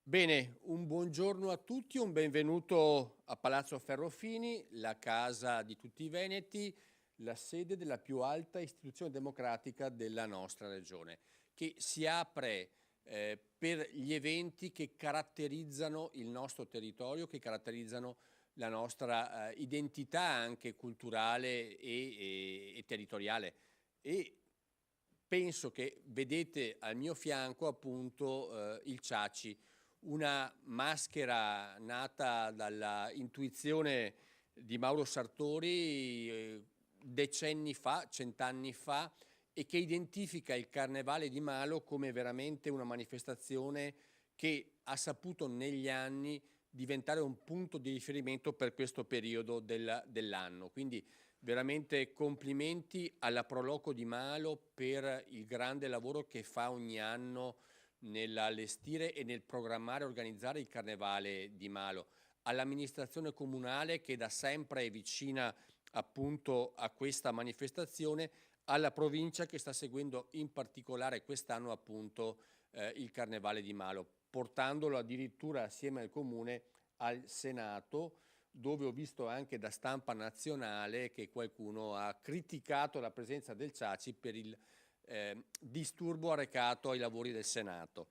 Bene, un buongiorno a tutti, un benvenuto a Palazzo Ferrofini, la casa di tutti i veneti, la sede della più alta istituzione democratica della nostra regione, che si apre per gli eventi che caratterizzano il nostro territorio, che caratterizzano la nostra identità anche culturale e territoriale. E penso che vedete al mio fianco appunto il Ciaci, una maschera nata dalla intuizione di Mauro Sartori decenni fa, 100 anni fa, e che identifica il Carnevale di Malo come veramente una manifestazione che ha saputo negli anni diventare un punto di riferimento per questo periodo dell'anno. Quindi veramente complimenti alla Proloco di Malo per il grande lavoro che fa ogni anno nell'allestire e nel programmare e organizzare il Carnevale di Malo, all'amministrazione comunale che da sempre è vicina appunto a questa manifestazione, alla provincia che sta seguendo in particolare quest'anno appunto il Carnevale di Malo, portandolo addirittura assieme al comune al Senato, dove ho visto anche da stampa nazionale che qualcuno ha criticato la presenza del Ciaci per il disturbo arrecato ai lavori del Senato.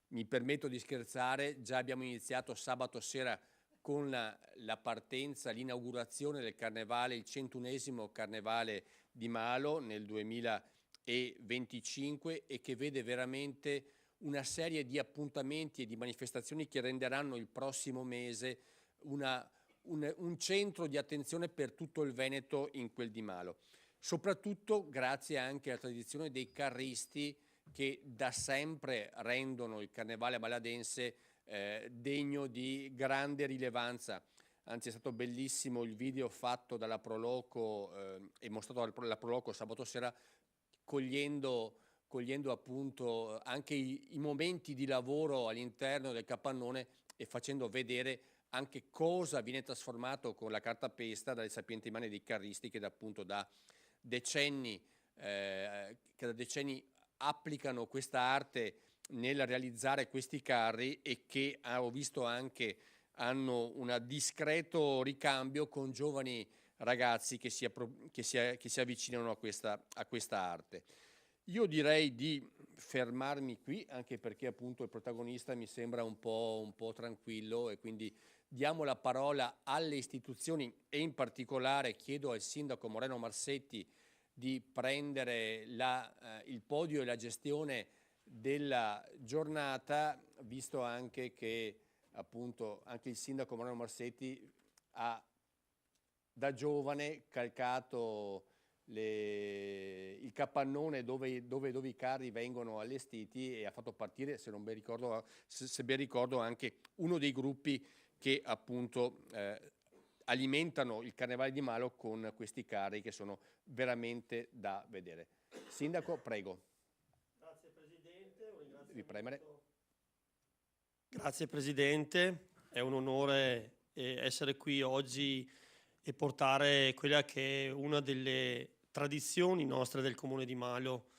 Mi permetto di scherzare, già abbiamo iniziato sabato sera con la partenza, l'inaugurazione del Carnevale, il 101esimo Carnevale di Malo nel 2025 e che vede veramente una serie di appuntamenti e di manifestazioni che renderanno il prossimo mese un centro di attenzione per tutto il Veneto in quel di Malo. Soprattutto grazie anche alla tradizione dei carristi che da sempre rendono il Carnevale maladense degno di grande rilevanza. Anzi, è stato bellissimo il video fatto dalla Proloco e mostrato dalla Proloco sabato sera, cogliendo appunto anche i momenti di lavoro all'interno del capannone e facendo vedere anche cosa viene trasformato con la cartapesta dalle sapienti mani dei carristi che appunto da decenni applicano questa arte nel realizzare questi carri e che ho visto anche hanno un discreto ricambio con giovani ragazzi che si avvicinano a questa arte. Io direi di fermarmi qui, anche perché appunto il protagonista mi sembra un po' tranquillo, e quindi diamo la parola alle istituzioni e in particolare chiedo al sindaco Moreno Marsetti di prendere il podio e la gestione della giornata, visto anche che appunto anche il sindaco Moreno Marsetti ha da giovane calcato il capannone dove i carri vengono allestiti e ha fatto partire, se ben ricordo, anche uno dei gruppi che appunto alimentano il Carnevale di Malo con questi carri che sono veramente da vedere. Sindaco, prego. Grazie Presidente, un Ripremere. Grazie Presidente, è un onore essere qui oggi e portare quella che è una delle tradizioni nostre del Comune di Malo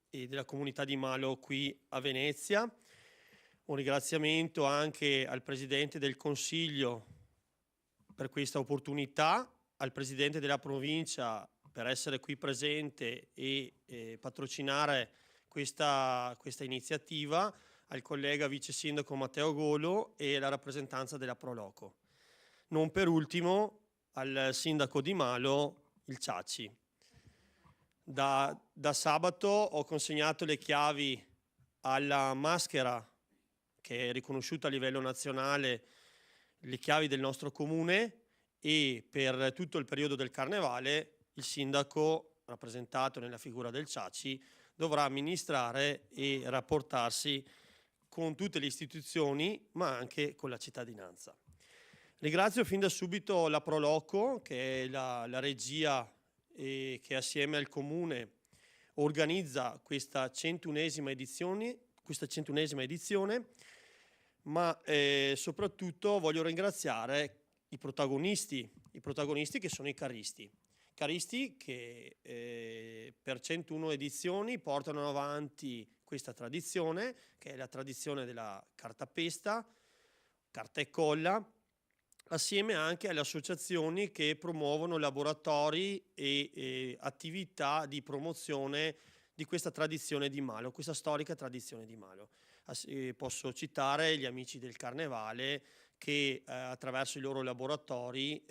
e della comunità di Malo qui a Venezia. Un ringraziamento anche al Presidente del Consiglio per questa opportunità, al Presidente della Provincia per essere qui presente e patrocinare questa iniziativa, al collega Vice Sindaco Matteo Golo e alla rappresentanza della Proloco. Non per ultimo al Sindaco di Malo, il Ciaci. Da sabato ho consegnato le chiavi alla maschera che è riconosciuta a livello nazionale, le chiavi del nostro comune, e per tutto il periodo del Carnevale il sindaco, rappresentato nella figura del Ciaci, dovrà amministrare e rapportarsi con tutte le istituzioni, ma anche con la cittadinanza. Ringrazio fin da subito la Proloco, che è la regia e che assieme al comune organizza questa 101esima edizione, ma soprattutto voglio ringraziare i protagonisti che sono i carristi che per 101 edizioni portano avanti questa tradizione, che è la tradizione della cartapesta, carta e colla, assieme anche alle associazioni che promuovono laboratori e attività di promozione di questa tradizione di Malo, questa storica tradizione di Malo. Posso citare gli Amici del Carnevale che attraverso i loro laboratori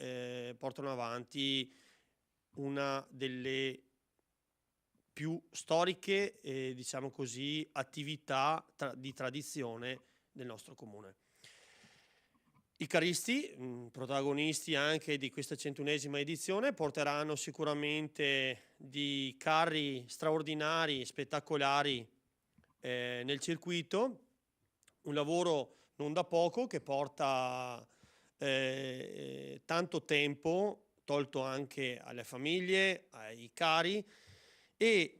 portano avanti una delle più storiche, diciamo così, attività di tradizione del nostro comune. I caristi, protagonisti anche di questa 101esima edizione, porteranno sicuramente di carri straordinari, spettacolari nel circuito, un lavoro non da poco che porta tanto tempo, tolto anche alle famiglie, ai cari, e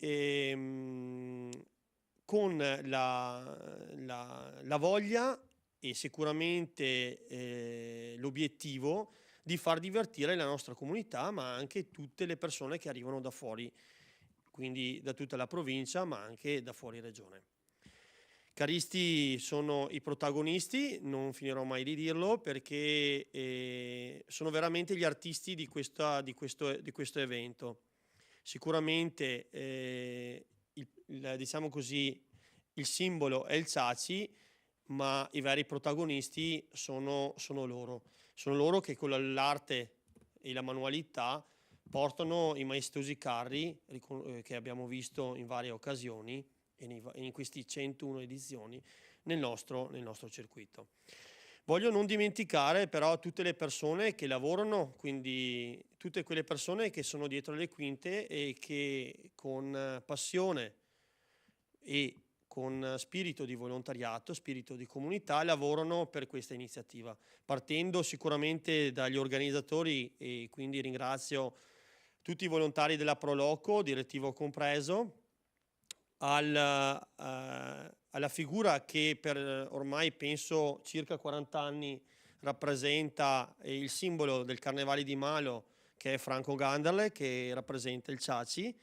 con la voglia e sicuramente l'obiettivo di far divertire la nostra comunità, ma anche tutte le persone che arrivano da fuori, quindi da tutta la provincia, ma anche da fuori regione. Caristi sono i protagonisti, non finirò mai di dirlo, perché sono veramente gli artisti di questo evento. Sicuramente diciamo così, il simbolo è il Ciaci, ma i veri protagonisti sono loro. Sono loro che con l'arte e la manualità portano i maestosi carri che abbiamo visto in varie occasioni e in questi 101 edizioni nel nostro circuito. Voglio non dimenticare però tutte le persone che lavorano, quindi tutte quelle persone che sono dietro le quinte e che con passione e con spirito di volontariato, spirito di comunità, lavorano per questa iniziativa, partendo sicuramente dagli organizzatori, e quindi ringrazio tutti i volontari della Proloco, direttivo compreso, alla figura che per ormai penso circa 40 anni rappresenta il simbolo del Carnevale di Malo, che è Franco Ganderle, che rappresenta il Ciaci,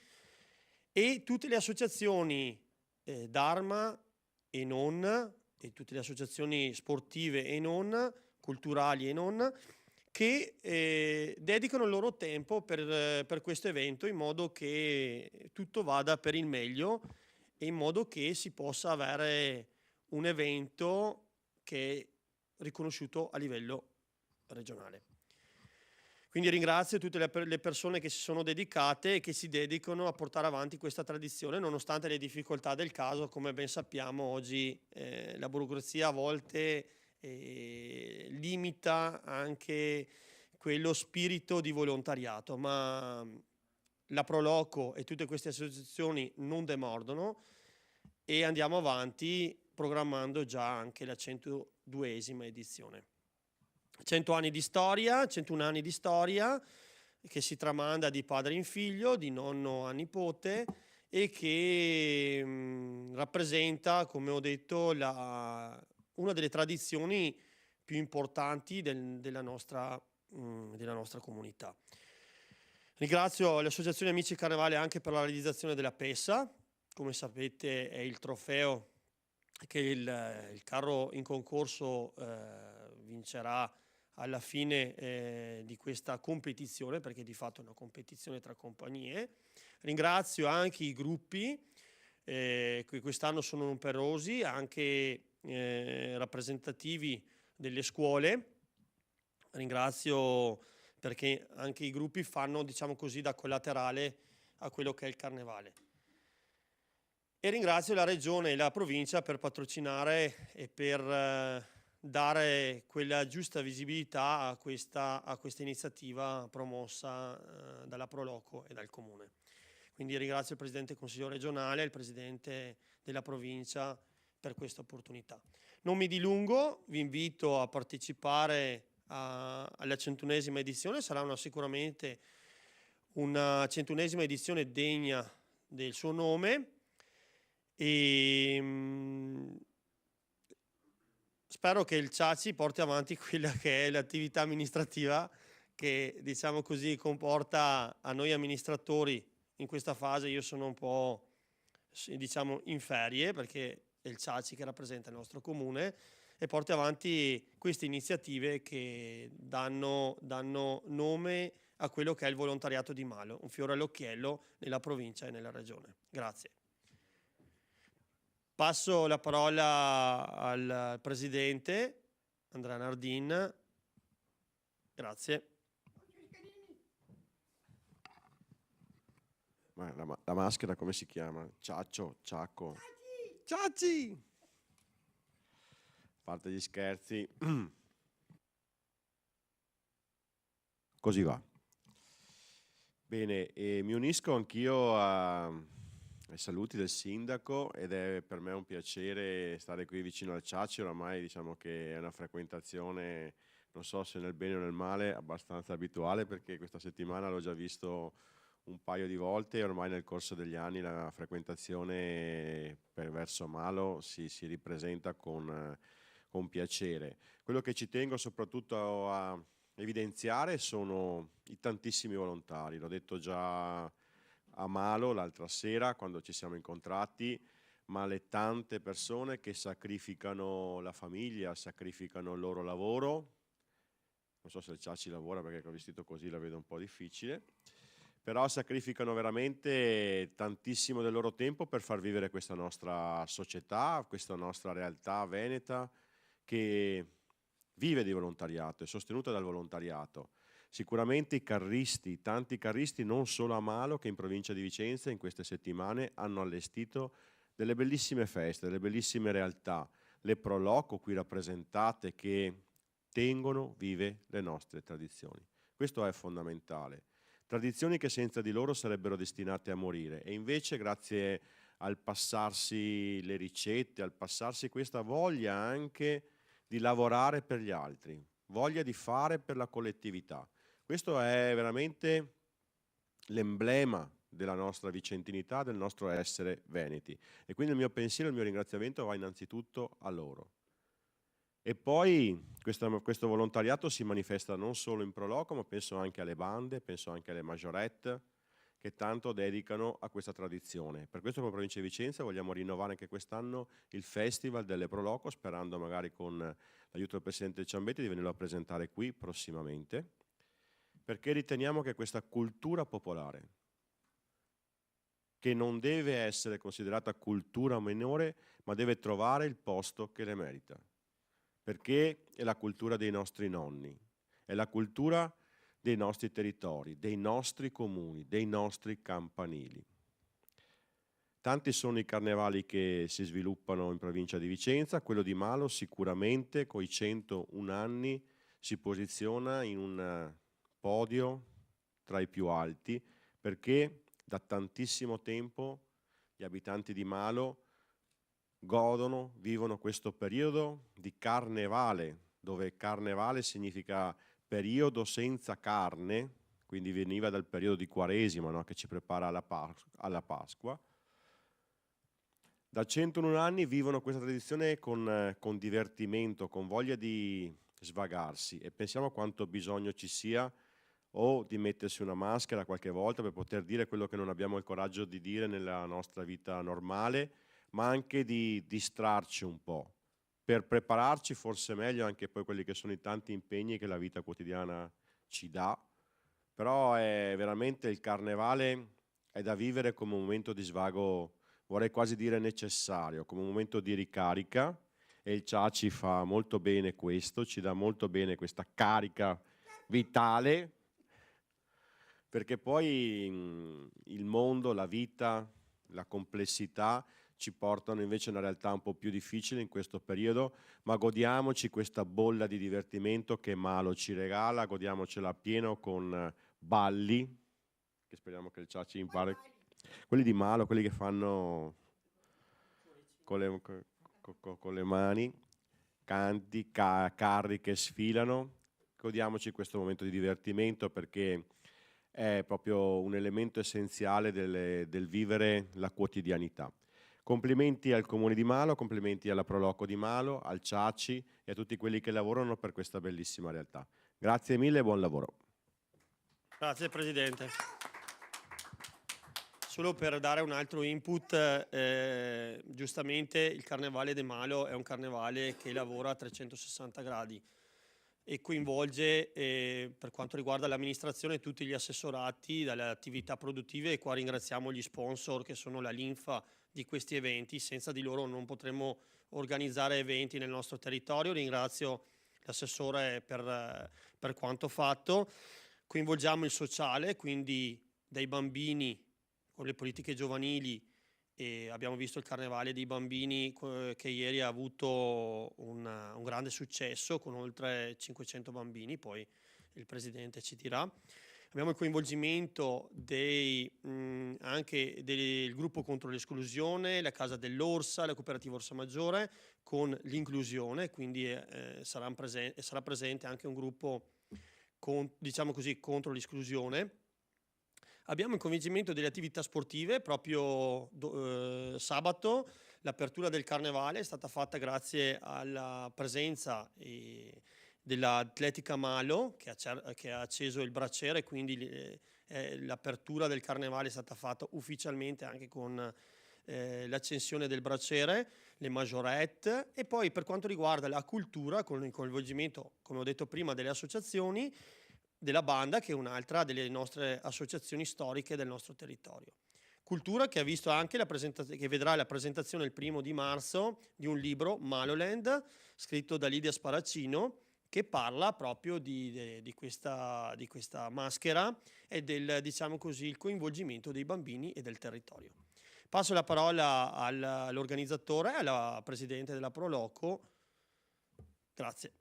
e tutte le associazioni d'Arma e non, e tutte le associazioni sportive e non, culturali e non, che dedicano il loro tempo per questo evento, in modo che tutto vada per il meglio e in modo che si possa avere un evento che è riconosciuto a livello regionale. Quindi ringrazio tutte le persone che si sono dedicate e che si dedicano a portare avanti questa tradizione, nonostante le difficoltà del caso. Come ben sappiamo, oggi la burocrazia a volte limita anche quello spirito di volontariato, ma la Proloco e tutte queste associazioni non demordono e andiamo avanti programmando già anche la 102esima edizione. 100 anni di storia, 101 anni di storia che si tramanda di padre in figlio, di nonno a nipote, e che rappresenta, come ho detto, una delle tradizioni più importanti della nostra comunità. Ringrazio l'Associazione Amici Carnevale anche per la realizzazione della Pessa. Come sapete è il trofeo che il carro in concorso vincerà alla fine di questa competizione, perché di fatto è una competizione tra compagnie. Ringrazio anche i gruppi che quest'anno sono numerosi, anche rappresentativi delle scuole. Ringrazio perché anche i gruppi fanno, diciamo così, da collaterale a quello che è il Carnevale. E ringrazio la Regione e la Provincia per patrocinare e per dare quella giusta visibilità a questa iniziativa promossa dalla Proloco e dal Comune. Quindi ringrazio il Presidente del Consiglio regionale e il Presidente della Provincia per questa opportunità. Non mi dilungo, vi invito a partecipare alla 101esima edizione. Sarà sicuramente una 101esima edizione degna del suo nome, e spero che il Ciaci porti avanti quella che è l'attività amministrativa che, diciamo così, comporta a noi amministratori in questa fase. Io sono un po' diciamo in ferie, perché è il Ciaci che rappresenta il nostro comune, e porti avanti queste iniziative che danno nome a quello che è il volontariato di Malo, un fiore all'occhiello nella provincia e nella regione. Grazie. Passo la parola al Presidente, Andrea Nardin. Grazie. Ma la maschera come si chiama? Ciaccio? Ciacco? Ciaci! A parte gli scherzi, così va. Bene, e mi unisco anch'io ai saluti del sindaco ed è per me un piacere stare qui vicino al Ciaci. Oramai diciamo che è una frequentazione, non so se nel bene o nel male, abbastanza abituale, perché questa settimana l'ho già visto un paio di volte e ormai nel corso degli anni la frequentazione verso Malo si ripresenta con piacere. Quello che ci tengo soprattutto a evidenziare sono i tantissimi volontari, l'ho detto già a Malo l'altra sera quando ci siamo incontrati, ma le tante persone che sacrificano la famiglia, sacrificano il loro lavoro. Non so se il Ciaci lavora, perché vestito così la vedo un po' difficile, però sacrificano veramente tantissimo del loro tempo per far vivere questa nostra società, questa nostra realtà veneta che vive di volontariato, è sostenuta dal volontariato. Sicuramente i carristi, tanti carristi non solo a Malo che in provincia di Vicenza in queste settimane hanno allestito delle bellissime feste, delle bellissime realtà, le Proloco qui rappresentate che tengono vive le nostre tradizioni. Questo è fondamentale. Tradizioni che senza di loro sarebbero destinate a morire e invece grazie al passarsi le ricette, al passarsi questa voglia anche di lavorare per gli altri, voglia di fare per la collettività. Questo è veramente l'emblema della nostra vicentinità, del nostro essere veneti. E quindi il mio pensiero, il mio ringraziamento va innanzitutto a loro. E poi questo volontariato si manifesta non solo in Proloco, ma penso anche alle bande, penso anche alle majorette, che tanto dedicano a questa tradizione. Per questo come provincia di Vicenza vogliamo rinnovare anche quest'anno il Festival delle Proloco, sperando magari con l'aiuto del Presidente Ciambetti di venirlo a presentare qui prossimamente, perché riteniamo che questa cultura popolare, che non deve essere considerata cultura minore, ma deve trovare il posto che le merita, perché è la cultura dei nostri nonni, è la cultura dei nostri territori, dei nostri comuni, dei nostri campanili. Tanti sono i carnevali che si sviluppano in provincia di Vicenza, quello di Malo sicuramente coi 101 anni si posiziona in un podio tra i più alti, perché da tantissimo tempo gli abitanti di Malo godono, vivono questo periodo di carnevale, dove carnevale significa periodo senza carne, quindi veniva dal periodo di Quaresima, no? Che ci prepara alla Pasqua. Da 101 anni vivono questa tradizione con divertimento, con voglia di svagarsi e pensiamo a quanto bisogno ci sia o di mettersi una maschera qualche volta per poter dire quello che non abbiamo il coraggio di dire nella nostra vita normale, ma anche di distrarci un po', per prepararci forse meglio anche poi quelli che sono i tanti impegni che la vita quotidiana ci dà. Però è veramente il carnevale è da vivere come un momento di svago, vorrei quasi dire necessario, come un momento di ricarica, e il Ciaci fa molto bene questo, ci dà molto bene questa carica vitale, perché poi il mondo, la vita, la complessità ci portano invece a una realtà un po' più difficile in questo periodo, ma godiamoci questa bolla di divertimento che Malo ci regala, godiamocela appieno con balli, che speriamo che il Ciaci impari, quelli di Malo, quelli che fanno con le mani, canti, carri che sfilano, godiamoci questo momento di divertimento perché è proprio un elemento essenziale del vivere la quotidianità. Complimenti al Comune di Malo, complimenti alla Proloco di Malo, al Ciaci e a tutti quelli che lavorano per questa bellissima realtà. Grazie mille e buon lavoro. Grazie Presidente. Solo per dare un altro input, giustamente il Carnevale de Malo è un carnevale che lavora a 360 gradi e coinvolge, per quanto riguarda l'amministrazione, tutti gli assessorati dalle attività produttive, e qua ringraziamo gli sponsor che sono la linfa di questi eventi. Senza di loro non potremmo organizzare eventi nel nostro territorio. Ringrazio l'assessore per quanto fatto. Coinvolgiamo il sociale, quindi dai bambini con le politiche giovanili, e abbiamo visto il Carnevale dei bambini che ieri ha avuto un grande successo con oltre 500 bambini, poi il Presidente ci dirà. Abbiamo il coinvolgimento anche del gruppo contro l'esclusione, la Casa dell'Orsa, la cooperativa Orsa Maggiore, con l'inclusione, quindi sarà presente anche un gruppo diciamo così, contro l'esclusione. Abbiamo il coinvolgimento delle attività sportive. Proprio sabato l'apertura del Carnevale è stata fatta grazie alla presenza dell'Atletica Malo che ha acceso il braciere, quindi l'apertura del Carnevale è stata fatta ufficialmente anche con l'accensione del braciere, le majorette. E poi per quanto riguarda la cultura, con il coinvolgimento, come ho detto prima, delle associazioni, della banda, che è un'altra delle nostre associazioni storiche del nostro territorio. Cultura che ha visto anche che vedrà la presentazione il 1° marzo di un libro, Maloland, scritto da Lidia Sparacino, che parla proprio di questa maschera e del, diciamo così, il coinvolgimento dei bambini e del territorio. Passo la parola all'organizzatore, alla Presidente della Proloco. Grazie.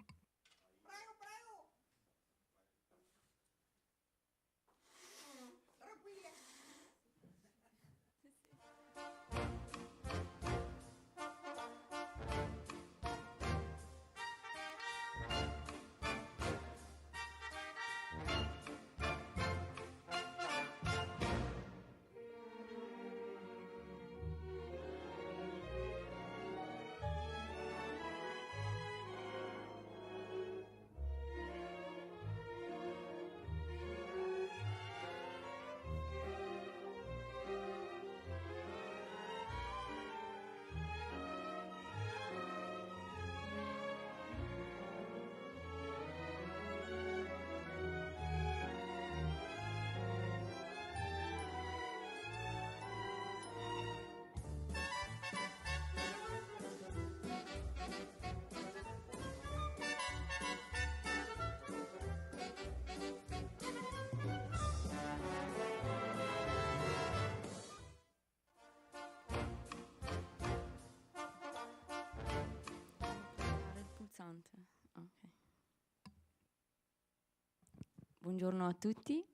Buongiorno a tutti.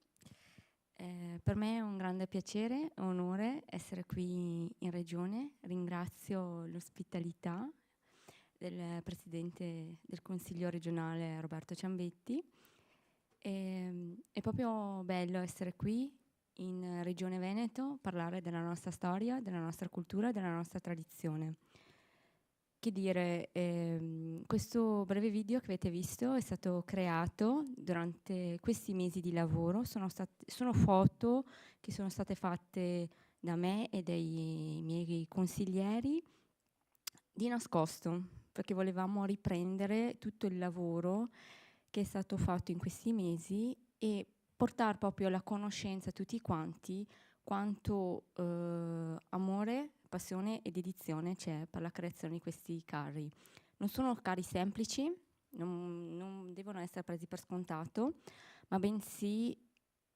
Per me è un grande piacere e onore essere qui in Regione. Ringrazio l'ospitalità del Presidente del Consiglio regionale Roberto Ciambetti. È proprio bello essere qui in Regione Veneto, parlare della nostra storia, della nostra cultura, della nostra tradizione. Che dire, questo breve video che avete visto è stato creato durante questi mesi di lavoro. Sono foto che sono state fatte da me e dai miei consiglieri di nascosto, perché volevamo riprendere tutto il lavoro che è stato fatto in questi mesi e portare proprio alla conoscenza a tutti quanti quanto amore, passione e dedizione c'è per la creazione di questi carri. Non sono carri semplici, non devono essere presi per scontato, ma bensì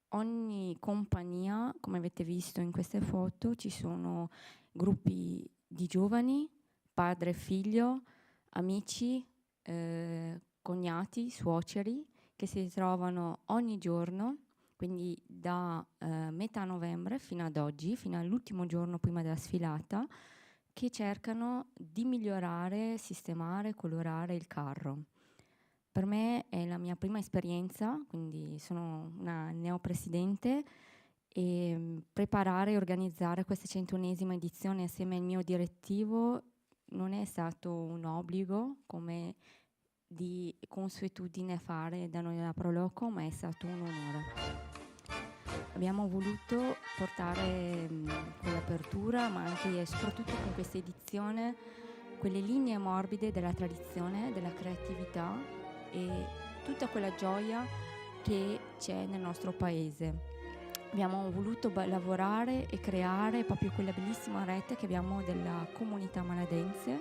ogni compagnia, come avete visto in queste foto, ci sono gruppi di giovani, padre e figlio, amici, cognati, suoceri, che si trovano ogni giorno, quindi da metà novembre fino ad oggi, fino all'ultimo giorno prima della sfilata, che cercano di migliorare, sistemare, colorare il carro. Per me è la mia prima esperienza, quindi sono una neopresidente, e preparare e organizzare questa 101esima edizione assieme al mio direttivo non è stato un obbligo come di consuetudine fare da noi alla Proloco, ma è stato un onore. Abbiamo voluto portare con l'apertura, ma anche e soprattutto con questa edizione, quelle linee morbide della tradizione, della creatività e tutta quella gioia che c'è nel nostro paese. Abbiamo voluto lavorare e creare proprio quella bellissima rete che abbiamo della comunità maladense,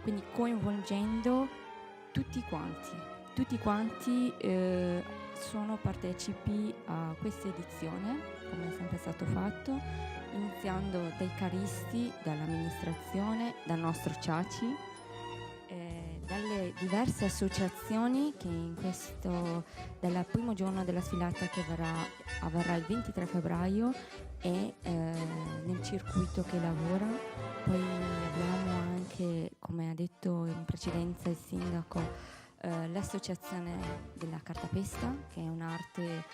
quindi coinvolgendo tutti quanti. Tutti quanti sono partecipi a questa edizione, come è sempre stato fatto, iniziando dai caristi, dall'amministrazione, dal nostro Ciaci, dalle diverse associazioni che dal primo giorno della sfilata che avverrà il 23 febbraio e nel circuito che lavora. Poi abbiamo anche, come ha detto in precedenza il sindaco, l'associazione della cartapesta, che è un'arte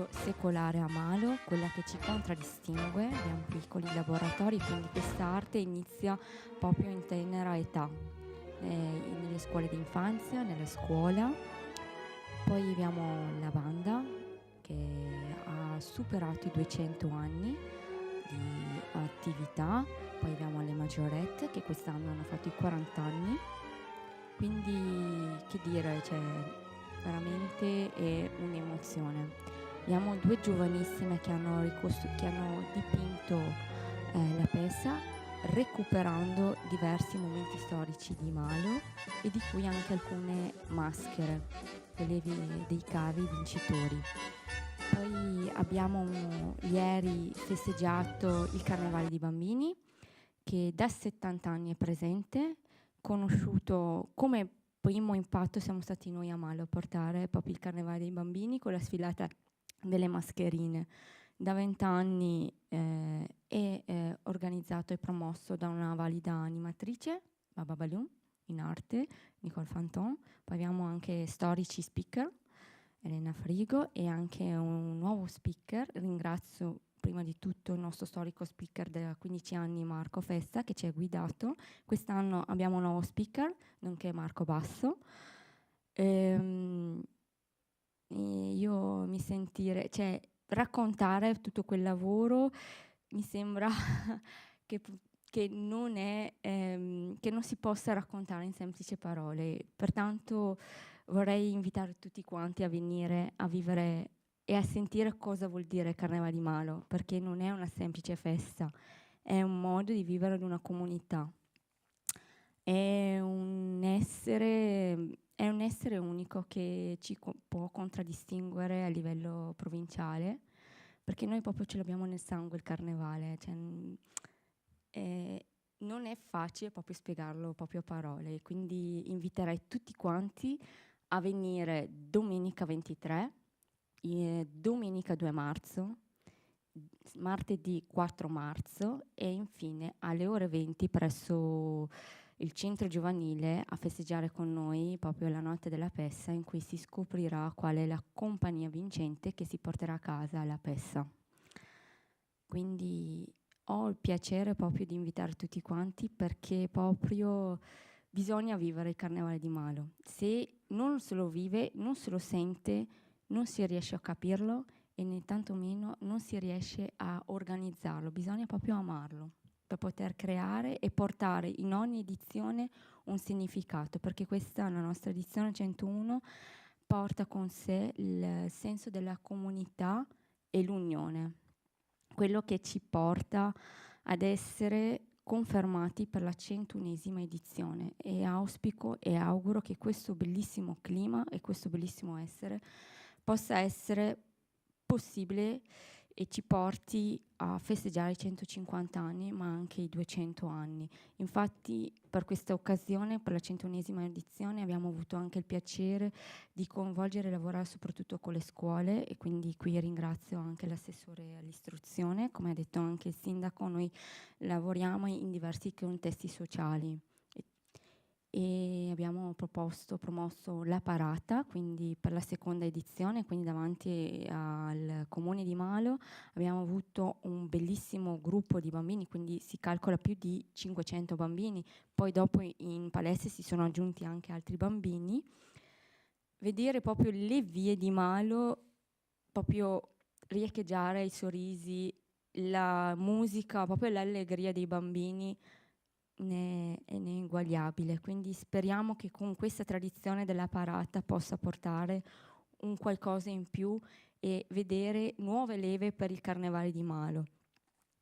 secolare a Malo, quella che ci contraddistingue. Abbiamo piccoli laboratori, quindi questa arte inizia proprio in tenera età, nelle scuole di infanzia, nella scuola. Poi abbiamo la banda che ha superato i 200 anni di attività. Poi abbiamo le maggiorette che quest'anno hanno fatto i 40 anni. Quindi, che dire, cioè, veramente è un'emozione. Abbiamo 2 giovanissime che hanno dipinto la Pessa, recuperando diversi momenti storici di Malo e di cui anche alcune maschere, quelle dei cavi vincitori. Poi abbiamo ieri festeggiato il Carnevale dei Bambini, che da 70 anni è presente, conosciuto come primo impatto siamo stati noi a Malo a portare proprio il Carnevale dei Bambini con la sfilata delle mascherine. Da 20 anni è organizzato e promosso da una valida animatrice, Baba Balloon, in arte, Nicole Fanton. Poi abbiamo anche storici speaker, Elena Frigo, e anche un nuovo speaker. Ringrazio prima di tutto il nostro storico speaker da 15 anni, Marco Festa, che ci ha guidato. Quest'anno abbiamo un nuovo speaker, nonché Marco Basso. E io raccontare tutto quel lavoro mi sembra che non si possa raccontare in semplici parole. Pertanto vorrei invitare tutti quanti a venire a vivere e a sentire cosa vuol dire Carnevale di Malo, perché non è una semplice festa, è un modo di vivere ad una comunità. È un essere unico che ci può contraddistinguere a livello provinciale, perché noi proprio ce l'abbiamo nel sangue il carnevale. Cioè, non è facile proprio spiegarlo proprio a parole, quindi inviterei tutti quanti a venire domenica 23, domenica 2 marzo, martedì 4 marzo e infine alle ore 20 presso il centro giovanile a festeggiare con noi proprio la notte della Pessa, in cui si scoprirà qual è la compagnia vincente che si porterà a casa la Pessa. Quindi ho il piacere proprio di invitare tutti quanti, perché proprio bisogna vivere il Carnevale di Malo. Se non se lo vive, non se lo sente, non si riesce a capirlo e né tantomeno non si riesce a organizzarlo. Bisogna proprio amarlo per poter creare e portare in ogni edizione un significato, perché questa, la nostra edizione 101, porta con sé il senso della comunità e l'unione, quello che ci porta ad essere confermati per la 101esima edizione, e auspico e auguro che questo bellissimo clima e questo bellissimo essere possa essere possibile e ci porti a festeggiare i 150 anni, ma anche i 200 anni. Infatti, per questa occasione, per la 101esima edizione, abbiamo avuto anche il piacere di coinvolgere e lavorare soprattutto con le scuole, e quindi qui ringrazio anche l'assessore all'istruzione. Come ha detto anche il sindaco, noi lavoriamo in diversi contesti sociali e abbiamo promosso la parata, quindi per la seconda edizione, quindi davanti al comune di Malo abbiamo avuto un bellissimo gruppo di bambini, quindi si calcola più di 500 bambini, poi dopo in palestra si sono aggiunti anche altri bambini. Vedere proprio le vie di Malo proprio riecheggiare i sorrisi, la musica, proprio l'allegria dei bambini è ineguagliabile. Quindi speriamo che con questa tradizione della parata possa portare un qualcosa in più e vedere nuove leve per il Carnevale di Malo.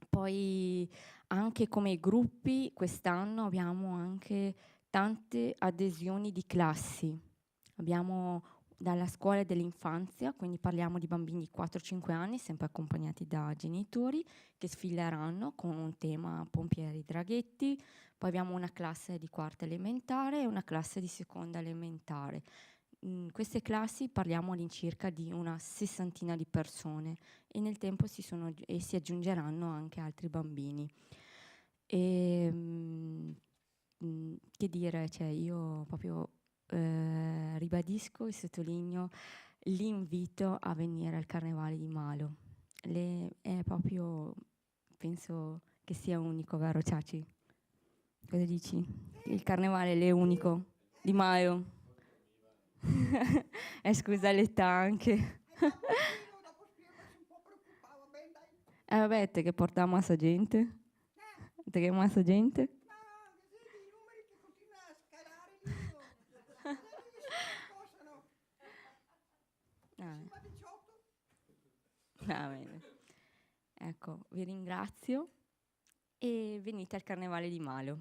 Poi anche come gruppi quest'anno abbiamo anche tante adesioni di classi. Abbiamo dalla scuola dell'infanzia, quindi parliamo di bambini di 4-5 anni, sempre accompagnati da genitori, che sfileranno con un tema pompieri draghetti. Poi abbiamo una classe di quarta elementare e una classe di seconda elementare. In queste classi parliamo all'incirca di una 60 di persone e nel tempo si aggiungeranno anche altri bambini. Che dire, cioè io proprio ribadisco e sottolineo l'invito a venire al Carnevale di Malo. È proprio, penso che sia unico, vero Ciaci? Cosa dici? Il Carnevale è unico di Malo. Scusa l'età anche. Vabbè, te che porta massa gente? Te che massa gente? Bene. Ecco, vi ringrazio e venite al Carnevale di Malo.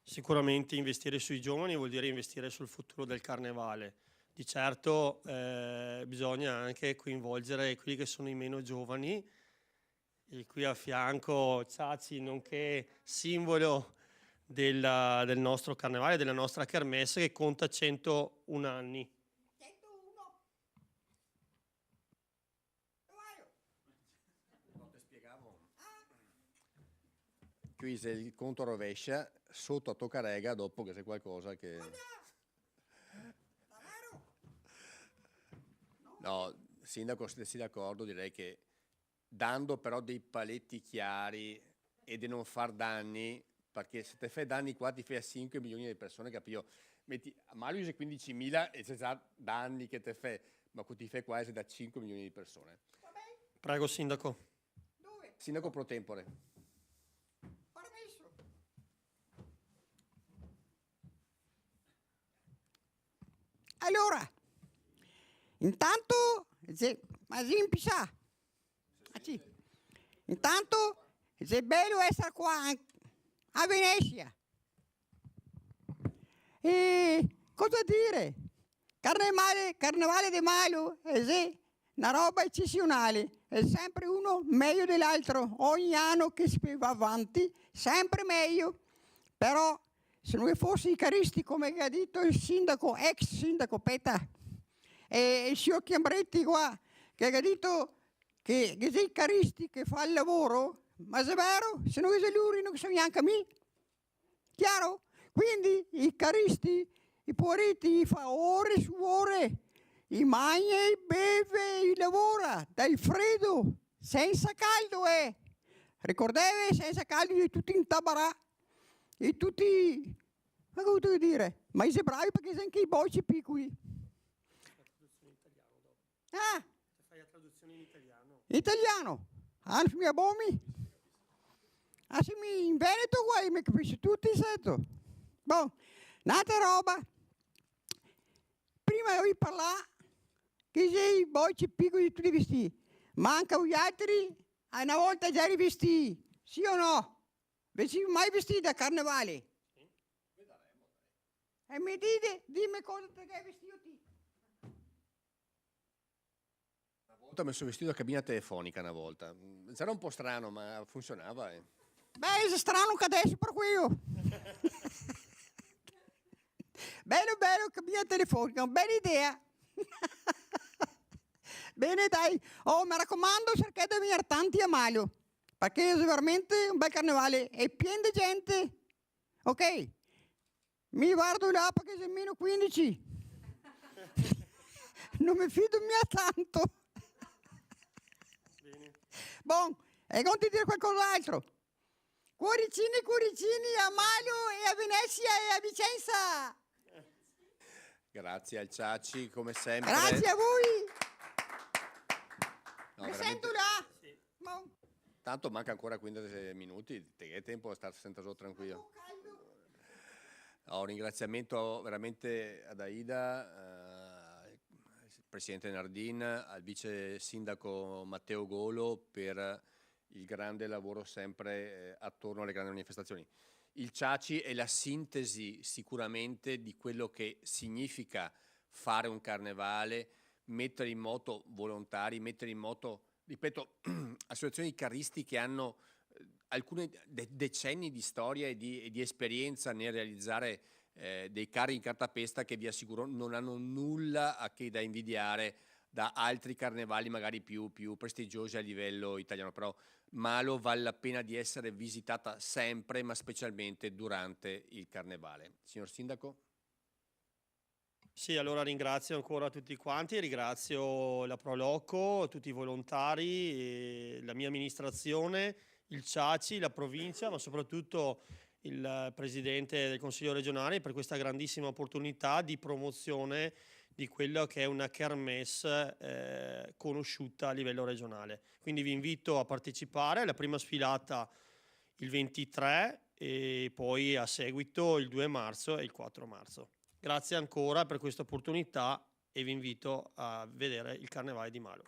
Sicuramente investire sui giovani vuol dire investire sul futuro del Carnevale. Di certo bisogna anche coinvolgere quelli che sono i meno giovani, e qui a fianco Ciaci, nonché simbolo del nostro Carnevale, della nostra Kermesse, che conta 101 anni. 101. Qui se il conto rovescia, sotto a toccarega dopo che c'è qualcosa che... No, Sindaco, se sei d'accordo, direi che dando però dei paletti chiari e di non far danni, perché se te fai danni qua ti fai a 5 milioni di persone, capito? Metti a Malo c'è 15.000 e c'è già danni che te fai, ma ti fai qua è da 5 milioni di persone. Prego, Sindaco. Dove? Sindaco pro tempore. Permesso. Allora, intanto, ma Zimpisa, intanto è bello essere qua a Venezia. E cosa dire? Carnevale di Malo è una roba eccezionale, è sempre uno meglio dell'altro, ogni anno che si va avanti, sempre meglio. Però se non fosse i caristi, come ha detto il sindaco, ex sindaco Peta, e il signor Chiambretti qua, che ha detto che sei i caristi che fa il lavoro, ma se è vero, se non è lui non so neanche me. Chiaro? Quindi i caristi, i poveretti, fa ore su ore, i mangia, i beve, i lavora, dal freddo, senza caldo, Ricordavi, senza caldo di tutti in tabarà, e tutti, ma come devo dire, ma sei bravi perché sei anche i bocci piccoli. Ah? Fai la traduzione in italiano. Italiano? Anzi, mia bomi? Ah, sì, in Veneto qua mi capisci tutti, sento. Boh, un'altra roba. Prima devi parlare che sei i bocci piccoli di tutti i vestiti. Manca gli altri, una volta già rivestiti, sì o no? Vesti mai vestiti da carnevale? Sì. E mi dite, dimmi cosa ti hai vestito te. Una volta ho messo vestito a cabina telefonica una volta. C'era un po' strano, ma funzionava. Beh, è strano che adesso per quello. Bello, cabina telefonica, una bella idea. Bene, dai. Oh, mi raccomando, cercate di venire tanti a Malo, perché è veramente un bel carnevale, è pieno di gente. Ok? Mi guardo là perché sei meno 15. Non mi fido mica tanto. Bene. Bon, e non ti dire qualcos'altro. Cuoricini a Malo e a Venezia e a Vicenza. Grazie al Ciaci, come sempre. Grazie a voi. No, Mi veramente- sento là. Sì. Ma- Tanto manca ancora 15 minuti, te che tempo a stare sentato tranquillo. Un ringraziamento veramente ad Aida, al Presidente Nardin, al Vice Sindaco Matteo Golo per il grande lavoro sempre attorno alle grandi manifestazioni. Il Ciaci è la sintesi sicuramente di quello che significa fare un carnevale, mettere in moto volontari, mettere in moto, ripeto, associazioni carristi che hanno alcuni decenni di storia e di esperienza nel realizzare dei carri in cartapesta che vi assicuro non hanno nulla a che da invidiare da altri carnevali magari più prestigiosi a livello italiano, però Malo vale la pena di essere visitata sempre, ma specialmente durante il carnevale. Signor Sindaco? Sì, allora ringrazio ancora tutti quanti, ringrazio la Proloco, tutti i volontari, la mia amministrazione, il Ciaci, la provincia, ma soprattutto il Presidente del Consiglio regionale per questa grandissima opportunità di promozione di quello che è una kermesse conosciuta a livello regionale. Quindi vi invito a partecipare alla prima sfilata il 23 e poi a seguito il 2 marzo e il 4 marzo. Grazie ancora per questa opportunità e vi invito a vedere il Carnevale di Malo.